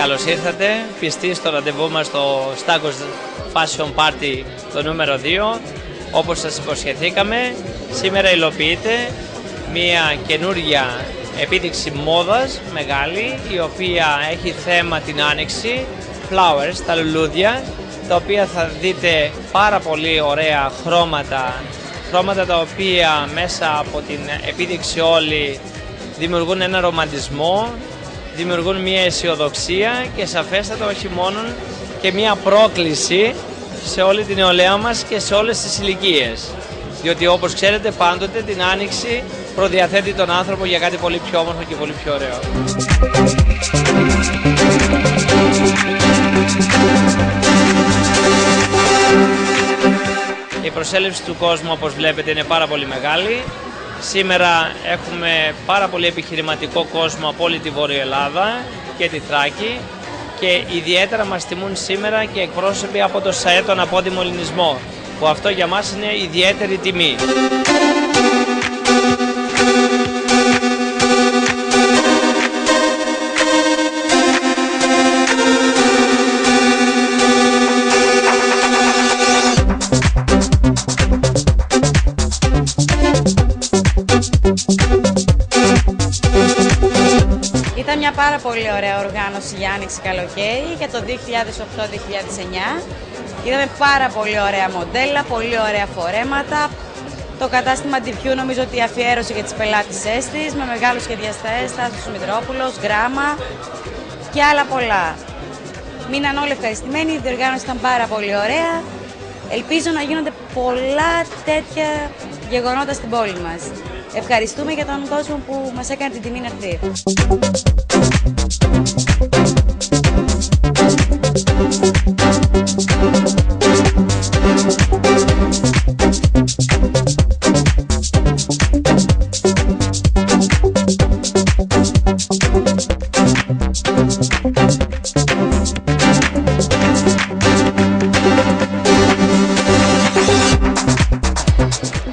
Καλώς ήρθατε, πιστοί στο ραντεβού μας στο Stagos Fashion Party το νούμερο 2. Όπως σας υποσχεθήκαμε, σήμερα υλοποιείται μια καινούργια επίδειξη μόδας μεγάλη, η οποία έχει θέμα την άνοιξη, flowers, τα λουλούδια, τα οποία θα δείτε πάρα πολύ ωραία χρώματα τα οποία μέσα από την επίδειξη όλη δημιουργούν ένα ρομαντισμό, δημιουργούν μια αισιοδοξία και σαφέστατα όχι μόνο και μια πρόκληση σε όλη την νεολαία μας και σε όλες τις ηλικίες. Διότι όπως ξέρετε πάντοτε την άνοιξη προδιαθέτει τον άνθρωπο για κάτι πολύ πιο όμορφο και πολύ πιο ωραίο. Η προσέλευση του κόσμου, όπως βλέπετε, είναι πάρα πολύ μεγάλη. Σήμερα έχουμε πάρα πολύ επιχειρηματικό κόσμο από όλη τη Βόρεια Ελλάδα και τη Θράκη και ιδιαίτερα μας τιμούν σήμερα και εκπρόσωποι από το ΣΑΕ, τον Απόδημο Ελληνισμό, που αυτό για μας είναι ιδιαίτερη τιμή. Ήταν μια πάρα πολύ ωραία οργάνωση για άνοιξη καλοκαίρι για το 2008-2009. Είδαμε πάρα πολύ ωραία μοντέλα, πολύ ωραία φορέματα. Το κατάστημα Diviu νομίζω ότι αφιέρωσε για τις πελάτησές της με μεγάλους σχεδιαστές, Τάσος Μητρόπουλος, Γράμμα και άλλα πολλά. Μείναν όλοι ευχαριστημένοι, η διοργάνωση ήταν πάρα πολύ ωραία. Ελπίζω να γίνονται πολλά τέτοια γεγονότα στην πόλη μας. Ευχαριστούμε για τον κόσμο που μας έκανε την τιμή να έρθει.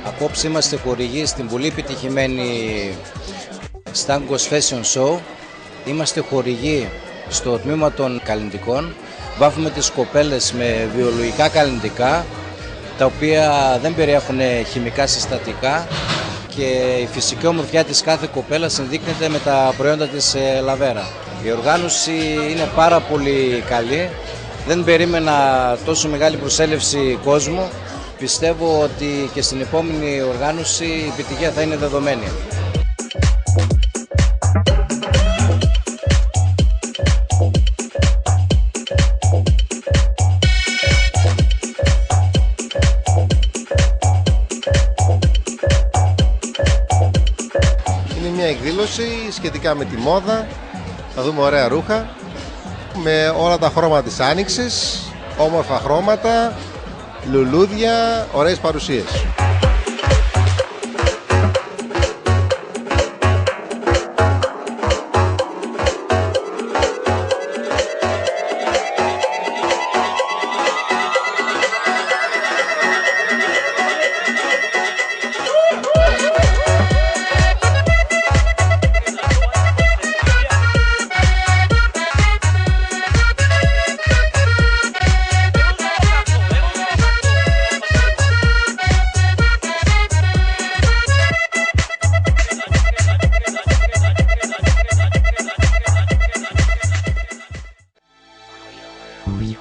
Απόψε είμαστε χορηγοί στην πολύ επιτυχημένη Stagos Fashion Show. Είμαστε χορηγοί στο τμήμα των καλλυντικών. Βάφουμε τις κοπέλες με βιολογικά καλλυντικά, τα οποία δεν περιέχουν χημικά συστατικά και η φυσική ομορφιά της κάθε κοπέλας ενδείκνεται με τα προϊόντα της Λαβέρα. Η οργάνωση είναι πάρα πολύ καλή. Δεν περίμενα τόσο μεγάλη προσέλευση κόσμου. Πιστεύω ότι και στην επόμενη οργάνωση η επιτυχία θα είναι δεδομένη. Είναι μια εκδήλωση σχετικά με τη μόδα. Θα δούμε ωραία ρούχα με όλα τα χρώματα της άνοιξης, όμορφα χρώματα, λουλούδια, ωραίες παρουσίες. We